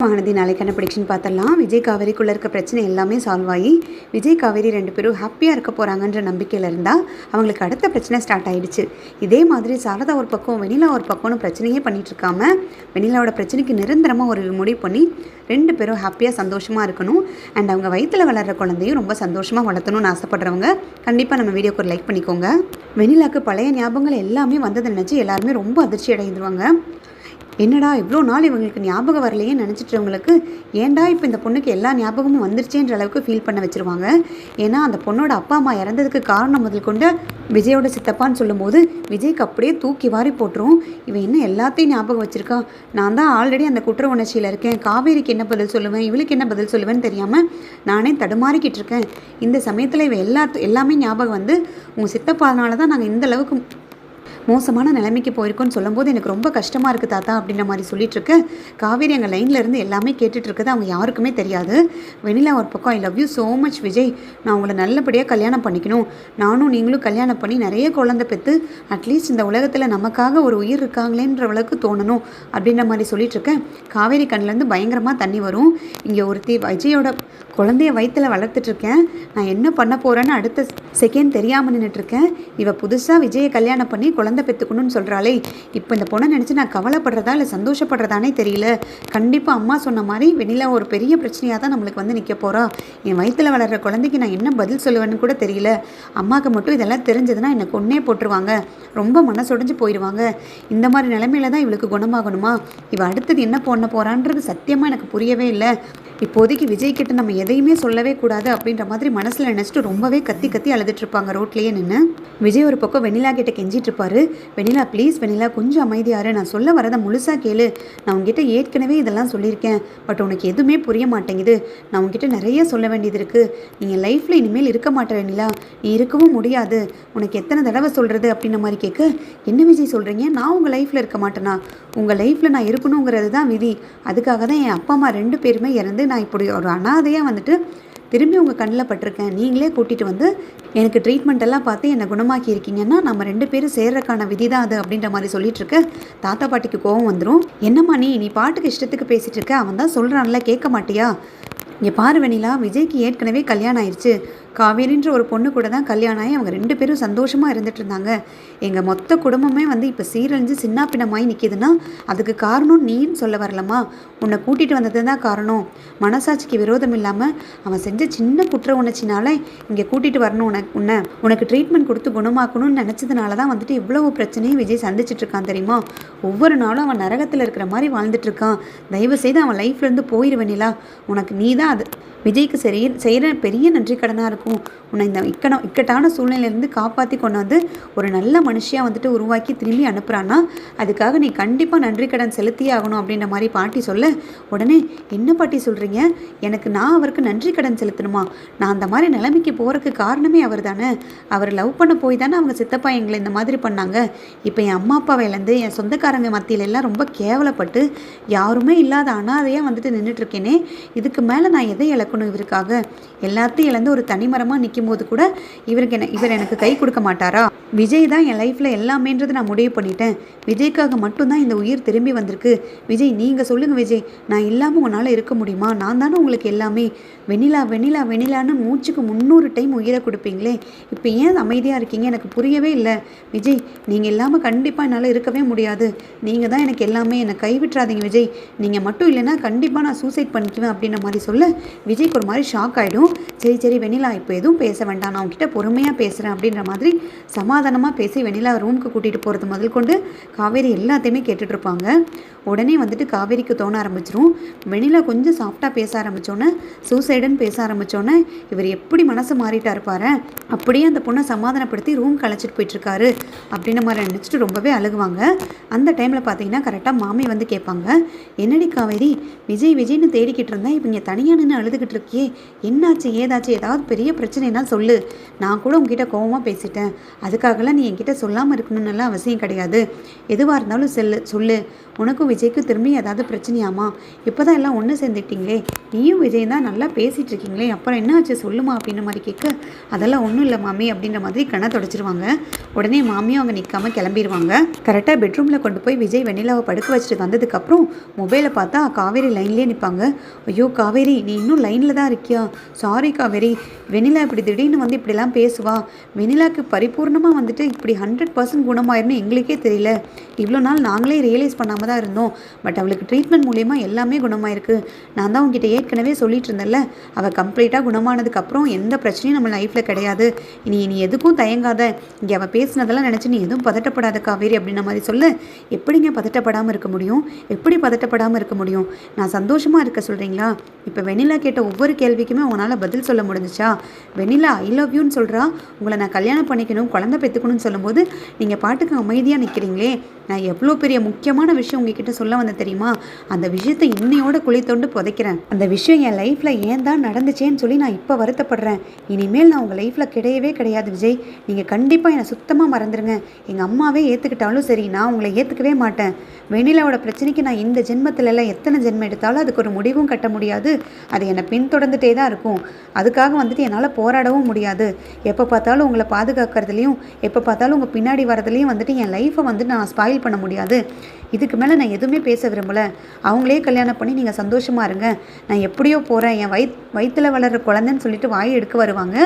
வானதி நாளைக்கான ப்ரெடிக்ஷன் பார்த்துடலாம். விஜய் காவேரிக்குள்ளே இருக்க பிரச்சனை எல்லாமே சால்வ் ஆகி விஜய் காவேரி 2 பேரும் ஹாப்பியாக இருக்க போகிறாங்கன்ற நம்பிக்கையில் இருந்தால் அவங்களுக்கு அடுத்த பிரச்சனை ஸ்டார்ட் ஆகிடுச்சு. இதே மாதிரி சாரதா ஒரு பக்கம் வெண்ணிலா ஒரு பக்கம்னு பிரச்சனையே பண்ணிகிட்டு இருக்காம வெண்ணிலாவோட பிரச்சனைக்கு நிரந்தரமாக ஒரு முடிவு பண்ணி 2 பேரும் ஹாப்பியாக சந்தோஷமாக இருக்கணும். அண்ட் அவங்க வயிற்றில் வளர்கிற குழந்தையும் ரொம்ப சந்தோஷமாக வளர்த்தணும்னு ஆசைப்படுறவங்க கண்டிப்பாக நம்ம வீடியோக்கு ஒரு லைக் பண்ணிக்கோங்க. வெண்ணிலாவுக்கு பழைய ஞாபகங்கள் எல்லாமே வந்ததை நினச்சி எல்லாருமே ரொம்ப அதிர்ச்சி அடைந்துருவாங்க. என்னடா இவ்வளோ நாள் இவங்களுக்கு ஞாபகம் வரலையே நினச்சிட்டவங்களுக்கு ஏன்டா இப்போ இந்த பொண்ணுக்கு எல்லா ஞாபகமும் வந்துருச்சேன்ற அளவுக்கு ஃபீல் பண்ண வச்சுருவாங்க. ஏன்னா அந்த பொண்ணோட அப்பா அம்மா இறந்ததுக்கு காரணம் முதல் கொண்டு விஜயோட சித்தப்பான்னு சொல்லும்போது விஜய்க்கு அப்படியே தூக்கி வாரி போட்டுரும். இவன் என்ன எல்லாத்தையும் ஞாபகம் வச்சுருக்கா, நான் தான் ஆல்ரெடி அந்த குற்ற உணர்ச்சியில் இருக்கேன், காவேரிக்கு என்ன பதில் சொல்லுவேன், இவளுக்கு என்ன பதில் சொல்லுவேன்னு தெரியாமல் நானே தடுமாறிக்கிட்டு இருக்கேன். இந்த சமயத்தில் இவன் எல்லாமே ஞாபகம் வந்து உங்கள் சித்தப்பானால தான் நாங்கள் இந்த அளவுக்கு மோசமான நிலைமைக்கு போயிருக்கோன்னு சொல்லும்போது எனக்கு ரொம்ப கஷ்டமாக இருக்குது தாத்தா அப்படின்ற மாதிரி சொல்லிட்டுருக்கு. காவேரி எங்கள் லைனில் இருந்து எல்லாமே கேட்டுட்ருக்குது. அவங்க யாருக்குமே தெரியாது. வெண்ணிலா ஒரு பக்கம் I love you so much Vijay, நான் உங்களை நல்லபடியாக கல்யாணம் பண்ணிக்கணும், நானும் நீங்களும் கல்யாணம் பண்ணி நிறைய குழந்தை பெற்று அட்லீஸ்ட் இந்த உலகத்தில் நமக்காக ஒரு உயிர் இருக்காங்களேன்ற அளவுக்கு தோணணும் அப்படின்ற மாதிரி சொல்லிட்டுருக்கேன். காவேரி கண்ணிலேருந்து பயங்கரமாக தண்ணி வரும். இங்கே ஒருத்தி விஜயோட குழந்தைய வயிற்றில் வளர்த்துட்ருக்கேன், நான் என்ன பண்ண போகிறேன்னு அடுத்த செகண்ட் தெரியாமல் நின்றுட்டுருக்கேன். இவள் புதுசாக விஜயை கல்யாணம் பண்ணி குழந்தை பெற்றுக்கணும்னு சொல்கிறாளே, இப்போ இந்த பொண்ணை நினச்சி நான் கவலைப்படுறதா இல்லை சந்தோஷப்படுறதானே தெரியல. கண்டிப்பாக அம்மா சொன்ன மாதிரி வெண்ணிலா ஒரு பெரிய பிரச்சனையாக தான் நம்மளுக்கு வந்து நிற்க போகிறா. என் வயிற்றில் வளர்கிற குழந்தைக்கு நான் என்ன பதில் சொல்லுவேன்னு கூட தெரியல. அம்மாவுக்கு மட்டும் இதெல்லாம் தெரிஞ்சதுன்னா என்னை கொன்னே போட்டுருவாங்க, ரொம்ப மனசொடைஞ்சு போயிடுவாங்க. இந்த மாதிரி நிலைமையில தான் இவளுக்கு குணமாகணுமா? இவள் அடுத்தது என்ன பண்ண போகிறான்றது சத்தியமாக எனக்கு புரியவே இல்லை. இப்போதைக்கு விஜய் கிட்ட நம்ம எதையுமே சொல்லவே கூடாது அப்படின்ற மாதிரி மனசில் நினச்சிட்டு ரொம்பவே கத்தி கத்தி அழுதுட்டு இருப்பாங்க ரோட்லேயே நின்று. விஜய் ஒரு பக்கம் வெண்ணிலா கிட்ட கெஞ்சிட்டு இருப்பாரு. வெண்ணிலா ப்ளீஸ் வெண்ணிலா கொஞ்சம் அமைதியாரு, நான் சொல்ல வரதை முழுசாக கேளு. நான் உங்ககிட்ட ஏற்கனவே இதெல்லாம் சொல்லியிருக்கேன், பட் உனக்கு எதுவுமே புரிய மாட்டேங்குது. நான் உங்ககிட்ட நிறைய சொல்ல வேண்டியது இருக்குது. நீங்கள் லைஃப்பில் இனிமேல் இருக்க மாட்டேன் வெண்ணிலா, நீ இருக்கவும் முடியாது, உனக்கு எத்தனை தடவை சொல்கிறது அப்படின்ற மாதிரி கேட்க, என்ன விஜய் சொல்கிறீங்க, நான் உங்கள் லைஃப்பில் இருக்க மாட்டேனா? உங்கள் லைஃப்பில் நான் இருக்கணுங்கிறது தான் விதி. அதுக்காக தான் என் அப்பா அம்மா 2 பேருமே இறந்து நான் இப்படி ஒரு அனாதையாக வந்துட்டு திரும்பி உங்கள் கண்ணில் பட்டிருக்கேன். நீங்களே கூட்டிகிட்டு வந்து எனக்கு ட்ரீட்மெண்ட் எல்லாம் பார்த்து என்னை குணமாக்கி இருக்கீங்கன்னா நம்ம 2 பேரும் சேர்றக்கான விதி தான் அது அப்படின்ற மாதிரி சொல்லிட்டு இருக்க. தாத்தா பாட்டிக்கு கோவம் வந்துடும். என்னம்மா நீ பாட்டுக்கு இஷ்டத்துக்கு பேசிகிட்டு இருக்க, அவன் தான் சொல்கிறான்ல கேட்க மாட்டியா? இங்கே பாரு வெண்ணிலா, விஜய்க்கு ஏற்கனவே கல்யாணம் ஆயிடுச்சு. காவேரின்ற ஒரு பொண்ணு கூட தான் கல்யாணம் ஆகி அவங்க 2 பேரும் சந்தோஷமாக இருந்துட்டு இருந்தாங்க. எங்கள் மொத்த குடும்பமே வந்து இப்போ சீரழிஞ்சு சின்னாப்பினமாகி நிற்கிதுன்னா அதுக்கு காரணம் நீன்னு சொல்ல வரலம்மா. உன்னை கூட்டிகிட்டு வந்தது தான் காரணம். மனசாட்சிக்கு விரோதம் இல்லாமல் அவன் செஞ்ச சின்ன குற்ற உணர்ச்சினால இங்கே கூட்டிகிட்டு வரணும். உனக்கு ட்ரீட்மெண்ட் கொடுத்து குணமாக்கணும்னு நினச்சதுனால தான் வந்துட்டு இவ்வளவு பிரச்சனையும் விஜய் சந்திச்சுட்டு இருக்கான் தெரியுமா? ஒவ்வொரு நாளும் அவன் நரகத்தில் இருக்கிற மாதிரி வாழ்ந்துட்டுருக்கான். தயவுசெய்து அவன் லைஃப்லேருந்து போயிடுவேனிலா. உனக்கு நீ தான் அது விஜய்க்கு செய்கிற பெரிய நன்றி கடனாக இருக்கும். உன்னை இந்த இக்கட்டான சூழ்நிலையிலேருந்து காப்பாற்றி கொண்டு வந்து ஒரு நல்ல மனுஷியாக வந்துட்டு உருவாக்கி திரும்பி அனுப்புகிறான்னா அதுக்காக நீ கண்டிப்பாக நன்றி கடன் செலுத்தியே ஆகணும் அப்படின்ற மாதிரி பாட்டி சொல்ல, உடனே என்ன பாட்டி சொல்கிறீங்க, நான் அவருக்கு நன்றி கடன் செலுத்தணுமா? நான் அந்த மாதிரி நிலைமைக்கு போகிறதுக்கு காரணமே அவர் தானே. அவர் லவ் பண்ண போய் தானே அவங்க சித்தப்பா எங்களை இந்த மாதிரி பண்ணாங்க. இப்போ என் அம்மா அப்பாவை இழந்து என் சொந்தக்காரங்க மத்தியில எல்லாம் ரொம்ப கேவலப்பட்டு யாருமே இல்லாத அனாதையாக வந்துட்டு நின்றுட்டுருக்கேனே. இதுக்கு மேலே நான் எதை இழக்கணும்? இவருக்காக எல்லாத்தையும் இழந்து ஒரு தனிமரமாக நிற்கும் போது கூட இவர் எனக்கு கை கொடுக்க மாட்டாரா? விஜய் தான் என் லைஃப்பில் எல்லாமேன்றது நான் முடிவு பண்ணிட்டேன். விஜய்க்காக மட்டும்தான் இந்த உயிர் திரும்பி வந்திருக்கு. விஜய் நீங்கள் சொல்லுங்கள் விஜய், நான் இல்லாமல் உங்களால் இருக்க முடியுமா? நான் தானே உங்களுக்கு எல்லாமே. வெண்ணிலா வெண்ணிலா வெண்ணிலான்னு மூச்சுக்கு 300 டைம் உயிரை கொடுப்பீங்களே, இப்போ ஏன் அமைதியாக இருக்கீங்க? எனக்கு புரியவே இல்லை விஜய். நீங்கள் இல்லாமல் கண்டிப்பாக என்னால் இருக்கவே முடியாது. நீங்கள் தான் எனக்கு எல்லாமே, என்னை கைவிட்டுறாதீங்க விஜய். நீங்கள் மட்டும் இல்லைன்னா கண்டிப்பாக நான் சூசைட் பண்ணிக்குவேன் அப்படின்ற மாதிரி சொல்ல விஜய்க்கு ஒரு மாதிரி ஷாக் ஆகிடும். சரி வெண்ணிலா இப்போ எதுவும் பேச வேண்டாம், நான் உங்ககிட்ட பொறுமையாக பேசுகிறேன் அப்படின்ற மாதிரி சமாதானமாக பேசி வெண்ணிலா ரூமுக்கு கூட்டிகிட்டு போகிறது முதல் கொண்டு காவேரி எல்லாத்தையுமே கேட்டுட்ருப்பாங்க. உடனே வந்துட்டு காவேரிக்கு தோண ஆரம்பிச்சிரும். வெண்ணிலா கொஞ்சம் சாஃப்டாக பேச ஆரம்பித்தோன்னே, சூசைடுன்னு பேச ஆரம்பித்தோன்னே இவர் எப்படி மனசு மாறிட்டா இருப்பாரு, அப்படியே அந்த பொண்ணை சமாதானப்படுத்தி ரூம் கழிச்சிட்டு போயிட்டுருக்காரு அப்படின்ற மாதிரி நினச்சிட்டு ரொம்பவே அழுகுவாங்க. அந்த டைமில் பார்த்தீங்கன்னா கரெக்டாக மாமி வந்து கேட்பாங்க, என்னடி காவேரி விஜய்னு தேடிக்கிட்டு இருந்தேன், இப்போ இங்கே தனியாக நின்று அழுதுகிட்டு இருக்கியே, என்னாச்சு ஏதாச்சும் ஏதாவது பெரிய பிரச்சனைனா சொல்லு. நான் கூட உங்ககிட்ட கோவமாக பேசிட்டேன். அதுக்காகலாம் நீ என்கிட்ட சொல்லாமல் இருக்கணும்னுலாம் அவசியம் கிடையாது. எதுவாக இருந்தாலும் சொல்லு. உனக்கும் விஜய்க்கும் திரும்பி ஏதாவது பிரச்சனையாமா? இப்போ தான் எல்லாம் ஒன்று சேர்ந்துட்டீங்களே, நீயும் விஜய் தான் நல்லா பேசிகிட்டு இருக்கீங்களே, அப்புறம் என்ன ஆச்சு சொல்லுமா அப்படின்ற மாதிரி கேட்க, அதெல்லாம் ஒன்றும் இல்லை மாமி அப்படின்ற மாதிரி கண்ணை தொடச்சிருவாங்க. உடனே மாமியும் அவங்க நிற்காமல் கிளம்பிடுவாங்க. கரெக்டாக பெட்ரூமில் கொண்டு போய் விஜய் வெண்ணிலாவை படுக்க வச்சுட்டு வந்ததுக்கப்புறம் மொபைலை பார்த்தா காவேரி லைன்லேயே நிற்பாங்க. ஐயோ காவேரி, நீ இன்னும் லைனில் தான் இருக்கியா? சாரி காவேரி, வெண்ணிலா இப்படி திடீர்னு வந்து இப்படிலாம் பேசுவா. வெண்ணிலாவுக்கு பரிபூர்ணமாக வந்துட்டு இப்படி 100% குணமாயிருன்னு எங்களுக்கே தெரியல. இவ்வளோ நாள் நாங்களே ரியலைஸ் பண்ணாமல் தான் இருந்தோம். பட் அவளுக்கு ட்ரீட்மெண்ட் மூலயமா எல்லாமே குணமாயிருக்கு. நான் தான் உங்ககிட்ட ஏற்கனவே சொல்லிட்டு இருந்தேன்ல, அவள் கம்ப்ளீட்டாக குணமானதுக்கப்புறம் எந்த பிரச்சனையும் நம்ம லைஃப்பில் கிடையாது. நீ எதுக்கும் தயங்காத. இங்கே அவள் பேசினதெல்லாம் நினச்சி நீ எதுவும் பதட்டப்படாத காவேரி அப்படின்ற மாதிரி சொல்ல, எப்படிங்க பதட்டப்படாமல் இருக்க முடியும்? எப்படி பதட்டப்படாமல் இருக்க முடியும்? நான் சந்தோஷமாக இருக்க சொல்கிறீங்களா? இப்போ வெண்ணிலா கேட்ட ஒவ்வொரு கேள்விக்குமே உங்களால் பதில் சொல்ல முடிஞ்சிச்சா? வெண்ணிலா ஐ லவ் யூன்னு சொல்கிறா, உங்களை நான் கல்யாணம் பண்ணிக்கணும், குழந்தை பெற்றுக்கணும்னு சொல்லும்போது நீங்கள் பாட்டுக்கு அமைதியாக நிற்கிறீங்களே. நான் எவ்வளோ பெரிய முக்கியமான விஷயம் உங்ககிட்ட சொல்ல வந்தேன் தெரியுமா? அந்த விஷயத்தை இன்னையோட குழி தோண்டு புதைக்கிறேன். அந்த விஷயம் என் லைஃப்பில் ஏன் தான் நடந்துச்சேன்னு சொல்லி நான் இப்போ வருத்தப்படுறேன். இனிமேல் நான் உங்கள் லைஃப்பில் கிடையவே கிடையாது விஜய். நீங்கள் கண்டிப்பாக என்னை சுத்தமாக மறந்துடுங்க. எங்கள் அம்மாவே ஏற்றுக்கிட்டாலும் சரி, நான் உங்களை ஏற்றுக்கவே மாட்டேன். வெண்ணிலாவோட பிரச்சனைக்கு நான் இந்த ஜென்மத்தில் எல்லாம் எத்தனை ஜென்மம் எடுத்தாலும் அதுக்கு ஒரு முடிவும் கட்ட முடியாது. அது என்னை பின்தொடர்ந்துட்டே தான் இருக்கும். அதுக்காக வந்துட்டு என்னால் போராடவும் முடியாது. எப்போ பார்த்தாலும் உங்களை பாதுகாக்கிறதுலையும் எப்போ பார்த்தாலும் உங்கள் பின்னாடி வரதுலையும் வந்துட்டு என் லைஃப்பை வந்துட்டு நான் ஸ்பாயில் பண்ண முடியாது. இதுக்கு மேலே நான் எதுவுமே பேச விரும்பலை. அவங்களே கல்யாணம் பண்ணி நீங்கள் சந்தோஷமாக இருங்க. நான் எப்படியோ போகிறேன். என் வயிற்றில் வளர்கிற குழந்தைன்னு சொல்லிட்டு வாயை எடுக்க வருவாங்க.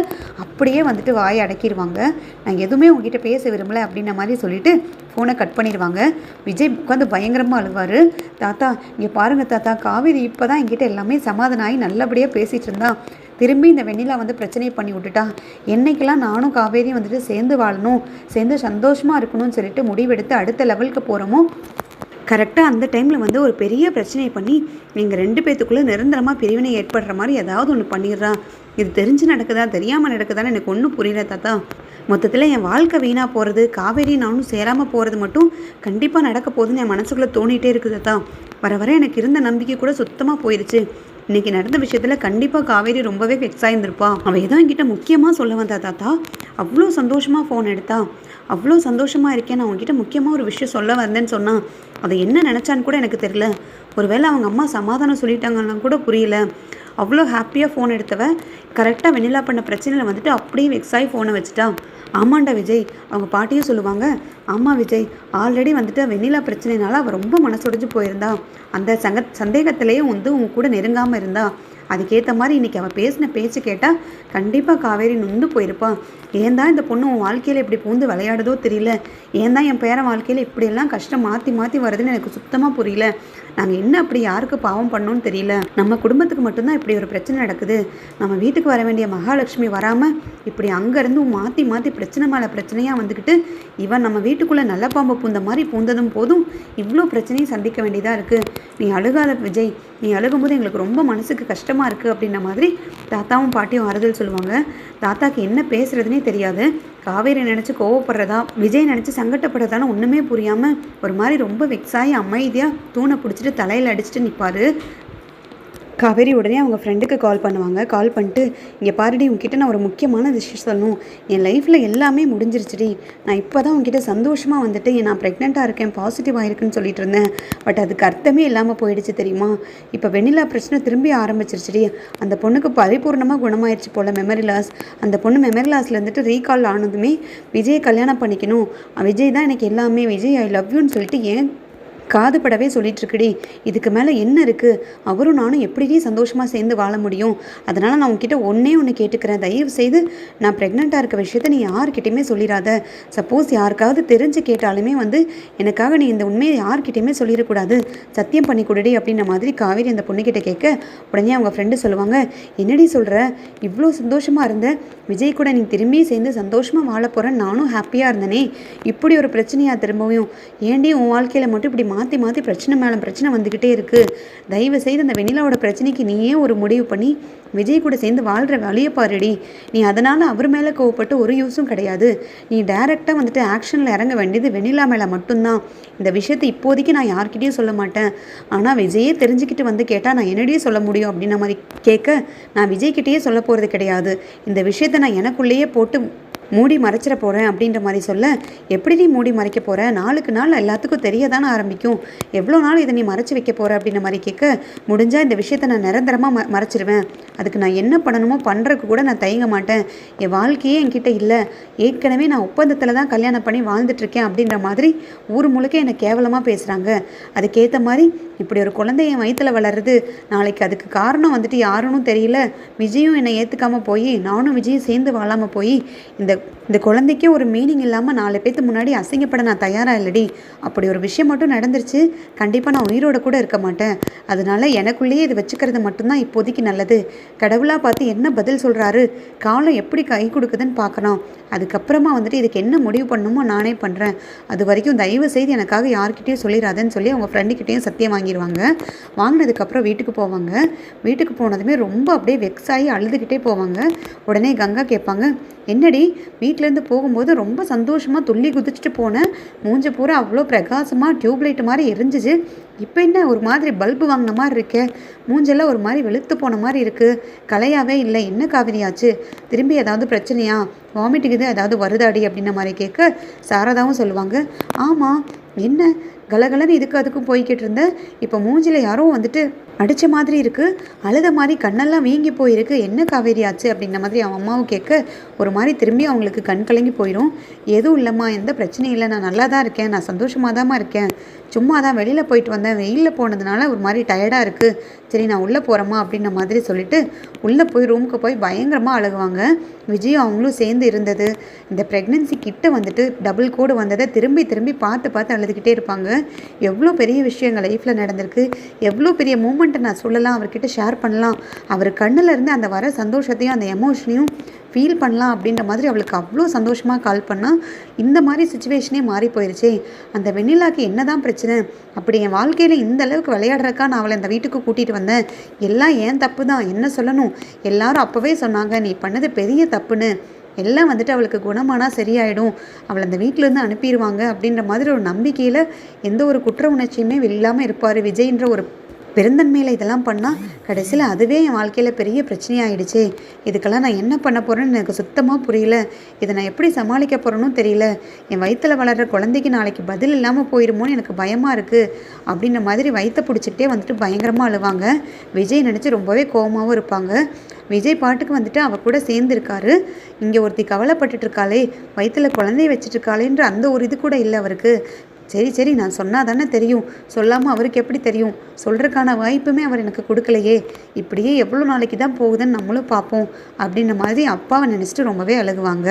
அப்படியே வந்துட்டு வாயை அடக்கிடுவாங்க. நான் எதுவுமே உங்ககிட்ட பேச விரும்பலை அப்படின்ற மாதிரி சொல்லிவிட்டு ஃபோனை கட் பண்ணிடுவாங்க. விஜய் உட்காந்து பயங்கரமாக அழுவார். தாத்தா இங்கே பாருங்கள் தாத்தா, காவேரி இப்போ தான் என்கிட்ட எல்லாமே சமாதானம் ஆகி நல்லபடியாக பேசிகிட்டு இருந்தான். திரும்பி இந்த வெண்ணிலா வந்து பிரச்சனையை பண்ணி விட்டுட்டா. என்னைக்கெல்லாம் நானும் காவேரியும் வந்துட்டு சேர்ந்து வாழணும், சேர்ந்து சந்தோஷமாக இருக்கணும்னு சொல்லிட்டு முடிவெடுத்து அடுத்த லெவலுக்கு போகிறோமோ, கரெக்டாக அந்த டைமில் வந்து ஒரு பெரிய பிரச்சனையை பண்ணி நீங்கள் 2 பேத்துக்குள்ளே நிரந்தரமாக பிரிவினை ஏற்படுற மாதிரி ஏதாவது ஒன்று பண்ணிடுறான். இது தெரிஞ்சு நடக்குதா தெரியாமல் நடக்குதான்னு எனக்கு ஒன்றும் புரியல தாத்தா. மொத்தத்தில் என் வாழ்க்கை வீணாக போகிறது, காவேரி நானும் சேராமல் போகிறது மட்டும் கண்டிப்பாக நடக்க போகுதுன்னு என் மனசுக்குள்ளே தோணிகிட்டே இருக்குது தாத்தா. வர வர எனக்கு இருந்த நம்பிக்கை கூட சுத்தமாக போயிடுச்சு. இன்றைக்கி நடந்த விஷயத்தில் கண்டிப்பாக காவேரி ரொம்பவே வெக்ஸ் ஆகியிருந்திருப்பா. அவள் ஏதோ என்கிட்ட முக்கியமாக சொல்ல வந்தா தாத்தா. அவ்வளோ சந்தோஷமாக ஃபோன் எடுத்தா. அவ்வளோ சந்தோஷமாக இருக்கேன். நான் உங்ககிட்ட முக்கியமாக ஒரு விஷயம் சொல்ல வந்தேன்னு சொன்னான். அதை என்ன நினச்சான்னு கூட எனக்கு தெரியல. ஒருவேளை அவங்க அம்மா சமாதானம் சொல்லிட்டாங்கன்னா கூட புரியல. அவ்வளோ ஹாப்பியாக ஃபோன் எடுத்தவ கரெக்டாக வெண்ணிலா பண்ண பிரச்சனையில் வந்துட்டு அப்படியே வெக்ஸாகி ஃபோனை வச்சுட்டா. ஆமாண்டா விஜய், அவங்க பாட்டியும் சொல்லுவாங்க. ஆமாம் விஜய், ஆல்ரெடி வந்துட்டு வெண்ணிலா பிரச்சனைனால அவள் ரொம்ப மனசுடைஞ்சு போயிருந்தா. அந்த சந்தேகத்திலேயே வந்து உங்க கூட நெருங்காமல் இருந்தா. அதுக்கேற்ற மாதிரி இன்றைக்கி அவள் பேசின பேச்சு கேட்டால் கண்டிப்பாக காவேரி நொந்து போயிருப்பான். ஏன் தான் இந்த பொண்ணு உன் வாழ்க்கையில் இப்படி பூந்து விளையாடுதோ தெரியல. ஏன் தான் என் பேரன் வாழ்க்கையில் இப்படியெல்லாம் கஷ்டம் மாற்றி மாற்றி வருதுன்னு எனக்கு சுத்தமாக புரியல. நாங்கள் என்ன அப்படி யாருக்கு பாவம் பண்ணோன்னு தெரியல. நம்ம குடும்பத்துக்கு மட்டும்தான் இப்படி ஒரு பிரச்சனை நடக்குது. நம்ம வீட்டுக்கு வர வேண்டிய மகாலட்சுமி வராமல் இப்படி அங்கேருந்து மாற்றி மாற்றி பிரச்சனை மேலே பிரச்சனையாக வந்துக்கிட்டு இவன் நம்ம வீட்டுக்குள்ளே நல்ல பாம்பு பூந்த மாதிரி பூந்ததும் போதும் இவ்வளோ பிரச்சனையும் சந்திக்க வேண்டியதாக இருக்குது. நீ அழுகாத விஜய், நீ அழுகும்போது எங்களுக்கு ரொம்ப மனசுக்கு கஷ்டமாக இருக்குது அப்படின்ற மாதிரி தாத்தாவும் பாட்டியும் ஆறுதல் சொல்லுவாங்க. தாத்தாக்கு என்ன பேசுகிறதுனே தெரியாது. காவேரி நினச்சி கோவப்படுறதா விஜய் நினச்சி சங்கட்டப்படுறதான்னு ஒன்றுமே புரியாமல் ஒரு மாதிரி ரொம்ப வெக்ஸாகி அமைதியாக தூணை பிடிச்சிட்டு தலையில் அடிச்சுட்டு நிற்பார். காவேரி உடனே அவங்க ஃப்ரெண்டுக்கு கால் பண்ணுவாங்க. கால் பண்ணிட்டு, இங்கே பாருடி, உங்ககிட்ட நான் ஒரு முக்கியமான விஷயம் சொல்லணும். என் லைஃப்பில் எல்லாமே முடிஞ்சிருச்சுடி. நான் இப்போ தான் உங்ககிட்ட சந்தோஷமாக வந்துட்டு நான் ப்ரெக்னெண்ட்டாக இருக்கேன், பாசிட்டிவாக இருக்குன்னு சொல்லிட்டு இருந்தேன். பட் அதுக்கு அர்த்தமே இல்லாமல் போயிடுச்சு தெரியுமா? இப்போ வெண்ணிலா பிரச்சனை திரும்பி ஆரம்பிச்சிருச்சுடி. அந்த பொண்ணுக்கு பரிபூர்ணமாக குணமாயிருச்சு போல் மெமரி லாஸ். அந்த பொண்ணு மெமரி லாஸில் இருந்துட்டு ரீகால் ஆனதுமே விஜய் கல்யாணம் பண்ணிக்கணும், விஜய் தான் எனக்கு எல்லாமே, விஜய் ஐ லவ் யூன்னு சொல்லிட்டு ஏன் காதுபடவே சொல்லிகிட்ருக்குடி. இதுக்கு மேலே என்ன இருக்குது? அவரும் நானும் எப்படியே சந்தோஷமாக சேர்ந்து வாழ முடியும்? அதனால் நான் உங்ககிட்ட ஒன்று கேட்டுக்கிறேன். தயவு செய்து நான் ப்ரெக்னெண்ட்டாக இருக்க விஷயத்த நீ யார்கிட்டையுமே சொல்லிடாத. சப்போஸ் யாருக்காவது தெரிஞ்சு கேட்டாலுமே வந்து எனக்காக நீ இந்த உண்மையை யார்கிட்டையுமே சொல்லிடக்கூடாது. சத்தியம் பண்ணி கொடுடி அப்படின்ற மாதிரி காவேரி அந்த பொண்ணுக்கிட்ட கேட்க, உடனே அவங்க ஃப்ரெண்டு சொல்லுவாங்க, என்னடி சொல்கிற? இவ்வளோ சந்தோஷமாக இருந்த விஜய் கூட நீ திரும்பி சேர்ந்து சந்தோஷமாக வாழ போகிறேன், நானும் ஹாப்பியாக இருந்தேனே. இப்படி ஒரு பிரச்சனையாக திரும்பவும்? ஏண்டி உன் வாழ்க்கையில் மட்டும் இப்படி மாற்றி மாற்றி பிரச்சனை மேலே பிரச்சனை வந்துக்கிட்டே இருக்குது. தயவு செய்து அந்த வெண்ணிலாவோட பிரச்சனைக்கு நீயே ஒரு முடிவு பண்ணி விஜய் கூட சேர்ந்து வாழ்கிற வழியை பாருடி. நீ அதனால் அவர் மேலே கோவப்பட்டு ஒரு யூஸும் கிடையாது. நீ டைரெக்டாக வந்துட்டு ஆக்ஷனில் இறங்க வேண்டியது வெண்ணிலா மேலே மட்டும்தான். இந்த விஷயத்தை இப்போதைக்கு நான் யார்கிட்டையும் சொல்ல மாட்டேன். ஆனால் விஜயே தெரிஞ்சுக்கிட்டு வந்து கேட்டால் நான் என்னடியே சொல்ல முடியும் அப்படின்ன மாதிரி கேட்க, நான் விஜய்கிட்டேயே சொல்ல போகிறது கிடையாது. இந்த விஷயத்தை நான் எனக்குள்ளேயே போட்டு மூடி மறைச்சிட போகிறேன் அப்படின்ற மாதிரி சொல்ல, எப்படி நீ மூடி மறைக்க போகிற? நாளுக்கு நாள் எல்லாத்துக்கும் தெரிய தானே ஆரம்பிக்கும். எவ்வளோ நாள் இதை நீ மறைச்சி வைக்க போகிற அப்படின்ற மாதிரி கேட்க, முடிஞ்சால் இந்த விஷயத்தை நான் நிரந்தரமாக மறைச்சிடுவேன். அதுக்கு நான் என்ன பண்ணணுமோ பண்ணுறதுக்கு கூட நான் தயங்க மாட்டேன். என் வாழ்க்கையே என்கிட்ட இல்லை. ஏற்கனவே நான் ஒப்பந்தத்தில் தான் கல்யாணம் பண்ணி வாழ்ந்துட்டுருக்கேன் அப்படின்ற மாதிரி ஊர் முழுக்க என்னை கேவலமாக பேசுகிறாங்க. அதுக்கேற்ற மாதிரி இப்படி ஒரு குழந்தை என் வயிற்றில் வளருது. நாளைக்கு அதுக்கு காரணம் வந்துட்டு யாருன்னு தெரியல. விஜயும் என்னை ஏற்றுக்காமல் போய் நானும் விஜயும் சேர்ந்து வாழாமல் போய் இந்த குழந்தைக்கே ஒரு மீனிங் இல்லாமல் 4 பேர்த்து முன்னாடி அசிங்கப்பட நான் தயாராக இல்லடி. அப்படி ஒரு விஷயம் மட்டும் நடந்துருச்சு, கண்டிப்பாக நான் உயிரோட கூட இருக்க மாட்டேன். அதனால எனக்குள்ளேயே இது வச்சுக்கிறது மட்டும்தான் இப்போதைக்கு நல்லது. கடவுளாக பார்த்து என்ன பதில் சொல்கிறாரு, காலம் எப்படி கை கொடுக்குதுன்னு பார்க்கலாம். அதுக்கப்புறமா வந்துட்டு இதுக்கு என்ன முடிவு பண்ணணுமோ நானே பண்ணுறேன். அது வரைக்கும் தயவு செய்து எனக்காக யார்கிட்டையும் சொல்லிடாதேன்னு சொல்லி அவங்க ஃப்ரெண்டுக்கிட்டேயும் சத்தியம் வாங்கிடுவாங்க. வாங்கினதுக்கப்புறம் வீட்டுக்கு போவாங்க. வீட்டுக்கு போனதுமே ரொம்ப அப்படியே வெக்ஸ் ஆகி அழுதுகிட்டே போவாங்க. உடனே கங்கா கேட்பாங்க, என்னடி வீட்டிலேருந்து போகும்போது ரொம்ப சந்தோஷமாக துள்ளி குதிச்சுட்டு போனேன், மூஞ்ச பூரா அவ்வளோ பிரகாசமாக டியூப்லைட் மாதிரி எரிஞ்சிச்சு, இப்போ என்ன ஒரு மாதிரி பல்பு வாங்கின மாதிரி இருக்கே, மூஞ்செல்லாம் ஒரு மாதிரி வெளுத்து போன மாதிரி இருக்குது, கலையாவே இல்லை, என்ன காவிரியாச்சு, திரும்பி ஏதாவது பிரச்சனையா, வாமிட்டுக்கு இது ஏதாவது வருதாடி அப்படின்ன மாதிரி கேட்க, சாரதாவும் சொல்லுவாங்க, ஆமாம் என்ன கலகலன்னு இதுக்கு அதுக்கும் போய்கிட்டு இருந்தேன், இப்போ மூஞ்சில் யாரோ வந்துட்டு அடித்த மாதிரி இருக்குது, அழுத மாதிரி கண்ணெல்லாம் வீங்கி போயிருக்கு, என்ன காவேரி ஆச்சு அப்படின்ன மாதிரி அவன் அம்மாவும் கேட்க, ஒரு மாதிரி திரும்பி அவங்களுக்கு கண் கலங்கி போயிடும். எதுவும் இல்லைம்மா, எந்த பிரச்சனையும் இல்லை, நான் நல்லா தான் இருக்கேன், நான் சந்தோஷமாக தான்மா இருக்கேன், சும்மா தான் வெளியில் போயிட்டு வந்தேன், வெயிலில் போனதுனால ஒரு மாதிரி டயர்டாக இருக்குது, சரி நான் உள்ளே போகிறேம்மா அப்படின்ன மாதிரி சொல்லிவிட்டு உள்ளே போய் ரூமுக்கு போய் பயங்கரமாக அழுகுவாங்க. விஜயும் அவங்களும் சேர்ந்து இருந்தது, இந்த ப்ரெக்னென்சி கிட்ட வந்துட்டு டபுள் கோடு வந்ததை திரும்பி திரும்பி பார்த்து பார்த்து அழுதுகிட்டே இருப்பாங்க. எவ்வளோ பெரிய விஷயங்கள் லைஃப்பில் நடந்திருக்கு, எவ்வளோ பெரிய மூமெண்ட்டை நான் சொல்லலாம், அவர்கிட்ட ஷேர் பண்ணலாம், அவர் கண்ணில் இருந்து அந்த வர சந்தோஷத்தையும் அந்த எமோஷனையும் ஃபீல் பண்ணலாம் அப்படின்ற மாதிரி அவளுக்கு அவ்வளோ சந்தோஷமாக கால் பண்ணால், இந்த மாதிரி சுச்சுவேஷனே மாறி போயிடுச்சே, அந்த வெண்ணிலாக்கு என்ன தான் பிரச்சனை, அப்படி என் வாழ்க்கையில் இந்த அளவுக்கு விளையாடுறக்கா நான் அவளை இந்த வீட்டுக்கு கூட்டிகிட்டு வந்தேன், எல்லாம் ஏன் தப்பு தான், என்ன சொல்லணும், எல்லாரும் அப்போவே சொன்னாங்க நீ பண்ணது பெரிய தப்புன்னு, எல்லாம் வந்துட்டு அவளுக்கு குணமானால் சரியாயிடும், அவளை அந்த வீட்டிலேருந்து அனுப்பிடுவாங்க அப்படின்ற மாதிரி ஒரு நம்பிக்கையில் எந்த ஒரு குற்ற உணர்ச்சியுமே இல்லாமல் இருப்பார் விஜய்ன்ற ஒரு பெருந்தன்மையில் இதெல்லாம் பண்ணால் கடைசியில் அதுவே என் வாழ்க்கையில் பெரிய பிரச்சனையாகிடுச்சே, இதுக்கெல்லாம் நான் என்ன பண்ண போகிறேன்னு எனக்கு சுத்தமாக புரியல, இதை நான் எப்படி சமாளிக்க போகிறேன்னு தெரியல, என் வயிற்றில் வளர்கிற குழந்தைக்கு நாளைக்கு பதில் இல்லாமல் போயிடுமோன்னு எனக்கு பயமாக இருக்குது அப்படின்ற மாதிரி வயிற்றை பிடிச்சிக்கிட்டே வந்துட்டு பயங்கரமாக அழுவாங்க. விஜய் நினச்சி ரொம்பவே கோபமாகவும் இருப்பாங்க. விஜய் பாட்டுக்கு வந்துட்டு அவ கூட சேர்ந்துருக்காரு, இங்கே ஒருத்தி கவலைப்பட்டுட்டு இருக்காளே, வயிற்றில் குழந்தைய வச்சுட்டு இருக்காளேன்ற அந்த ஒரு இது கூட இல்லை அவருக்கு. சரி சரி நான் சொன்னால் தானே தெரியும், சொல்லாமல் அவருக்கு எப்படி தெரியும், சொல்கிறதுக்கான வாய்ப்புமே அவர் எனக்கு கொடுக்கலையே, இப்படியே எவ்வளோ நாளைக்கு தான் போகுதுன்னு நம்மளும் பார்ப்போம் அப்படின்ற மாதிரி அப்பாவை நினச்சிட்டு ரொம்பவே அழுகுவாங்க.